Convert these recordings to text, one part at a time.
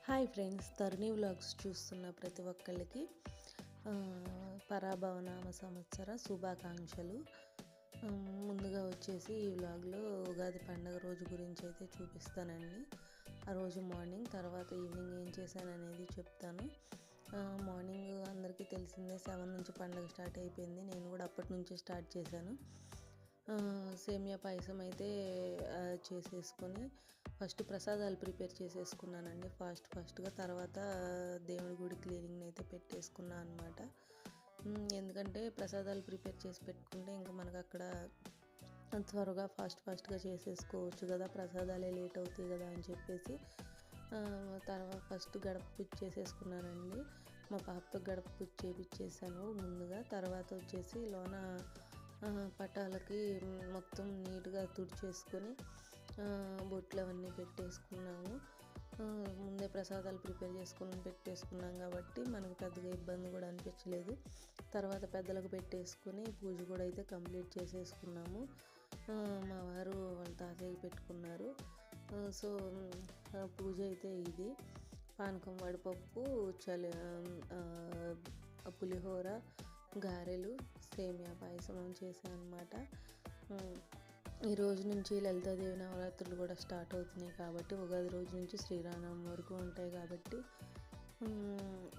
Hi friends, తరుణి vlogs చూస్తున్న ప్రతి ఒక్కళ్ళకి పరాభవనామ సంవత్సర శుభాకాంక్షలు. ముందుగా వచ్చేసి ఈ వ్లాగ్లో ఉగాది పండుగ రోజు గురించి అయితే చూపిస్తానండి. ఆ రోజు మార్నింగ్, తర్వాత ఈవినింగ్ ఏం చేశాను అనేది చెప్తాను. మార్నింగ్ అందరికీ తెలిసిందే, 7 నుంచి పండుగ స్టార్ట్ అయిపోయింది. నేను కూడా అప్పటి నుంచే స్టార్ట్ చేశాను. సేమియా పాయసం అయితే చేసేసుకొని ఫస్ట్ ప్రసాదాలు ప్రిపేర్ చేసేసుకున్నానండి ఫాస్ట్గా. తర్వాత దేవుడి గుడి క్లీనింగ్ అయితే పెట్టేసుకున్నాను అనమాట. ఎందుకంటే ప్రసాదాలు ప్రిపేర్ చేసి పెట్టుకుంటే ఇంకా మనకు అక్కడ త్వరగా ఫాస్ట్గా చేసేసుకోవచ్చు కదా, ప్రసాదాలే లేట్ అవుతాయి కదా అని చెప్పేసి తర్వాత ఫస్ట్ గడప పూజ చేసేసుకున్నానండి. మా పాపతో గడప పూజ చేపించేసాను ముందుగా. తర్వాత వచ్చేసి లోన పటాలకి మొత్తం నీట్గా తుడిచేసుకొని బొట్లు అవన్నీ పెట్టేసుకున్నాము. ముందే ప్రసాదాలు ప్రిపేర్ చేసుకొని పెట్టేసుకున్నాం కాబట్టి మనకు పెద్దగా ఇబ్బంది కూడా అనిపించలేదు. తర్వాత పెద్దలకు పెట్టేసుకుని పూజ కూడా అయితే కంప్లీట్ చేసేసుకున్నాము. మా వారు వాళ్ళ తాతయ్యకి పెట్టుకున్నారు. సో పూజ అయితే ఇది పానకం, వడపప్పు, పులిహోర, గారెలు, సేమియా పాయసం చేశాను అనమాట. ఈ రోజు నుంచి లలితాదేవి నవరాత్రులు కూడా స్టార్ట్ అవుతున్నాయి కాబట్టి ఉగాది రోజు నుంచి శ్రీరామనవమి వరకు ఉంటాయి కాబట్టి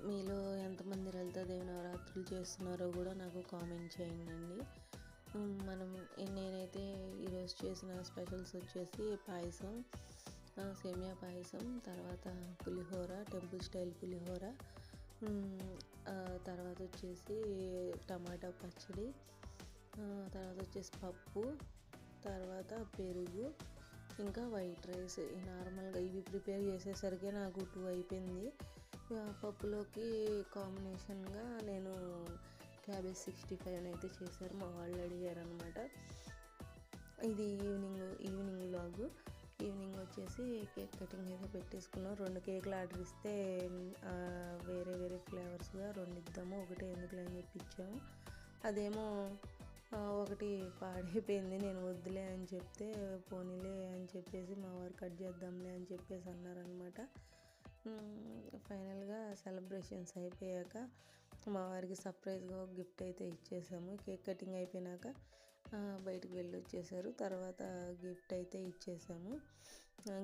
మీలో ఎంతమంది లలితాదేవి నవరాత్రులు చేస్తున్నారో కూడా నాకు కామెంట్ చేయండి. నేనైతే ఈరోజు చేసిన స్పెషల్స్ వచ్చేసి పాయసం, సేమియా పాయసం, తర్వాత పులిహోర, టెంపుల్ స్టైల్ పులిహోర, తర్వాత వచ్చేసి టమాటా పచ్చడి, తర్వాత వచ్చేసి పప్పు, తర్వాత పెరుగు, ఇంకా వైట్ రైస్. నార్మల్గా ఇవి ప్రిపేర్ చేసేసరికి నాకు 2 అయిపోయింది. పప్పులోకి కాంబినేషన్గా నేను క్యాబేజ్ 65 అయితే చేశారు, మా వాళ్ళు అడిగారు అనమాట. ఇది ఈవినింగ్ వ్లాగు. ఈవినింగ్ వచ్చేసి కేక్ కటింగ్ అయితే పెట్టేసుకున్నాం. 2 కేకులు ఆర్డర్ ఇస్తే వేరే ఫ్లేవర్స్గా 2 ఇద్దాము, ఒకటే ఎందుకులే అని చెప్పి ఇచ్చాము. అదేమో ఒకటి పాడైపోయింది. నేను వద్దులే అని చెప్తే పోనీలే అని చెప్పేసి మా వారు కట్ చేద్దాంలే అని చెప్పేసి అన్నారనమాట. ఫైనల్గా సెలబ్రేషన్స్ అయిపోయాక మా వారికి సర్ప్రైజ్గా ఒక గిఫ్ట్ అయితే ఇచ్చేసాము. కేక్ కటింగ్ అయిపోయినాక బయటకు వెళ్ళి వచ్చేసారు. తర్వాత గిఫ్ట్ అయితే ఇచ్చేసాము.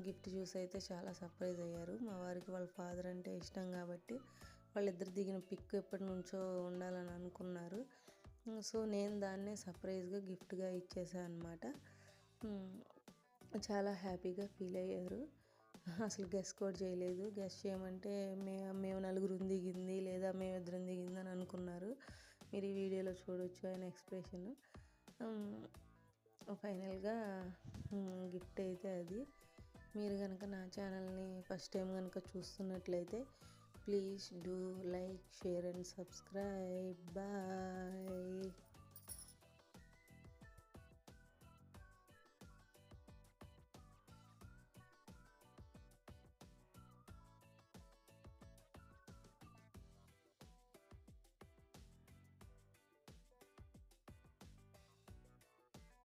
గిఫ్ట్ చూసి అయితే చాలా సర్ప్రైజ్ అయ్యారు. మా వారికి వాళ్ళ ఫాదర్ అంటే ఇష్టం కాబట్టి వాళ్ళిద్దరు దిగిన పిక్ ఎప్పటి నుంచో ఉండాలని అనుకున్నారు. సో నేను దాన్నే సర్ప్రైజ్గా గిఫ్ట్గా ఇచ్చేసాను అనమాట. చాలా హ్యాపీగా ఫీల్ అయ్యారు. అసలు గెస్ కూడా చేయలేదు. గెస్ చేయమంటే మేము 4 దిగింది లేదా మేము 2 దిగింది అని అనుకున్నారు. మీరు ఈ వీడియోలో చూడొచ్చు ఆయన ఎక్స్ప్రెషన్. ఫైనల్గా గిఫ్ట్ అయితే అది. మీరు కనుక నా ఛానల్ని ఫస్ట్ టైం కనుక చూస్తున్నట్లయితే please do like, share and subscribe. Bye.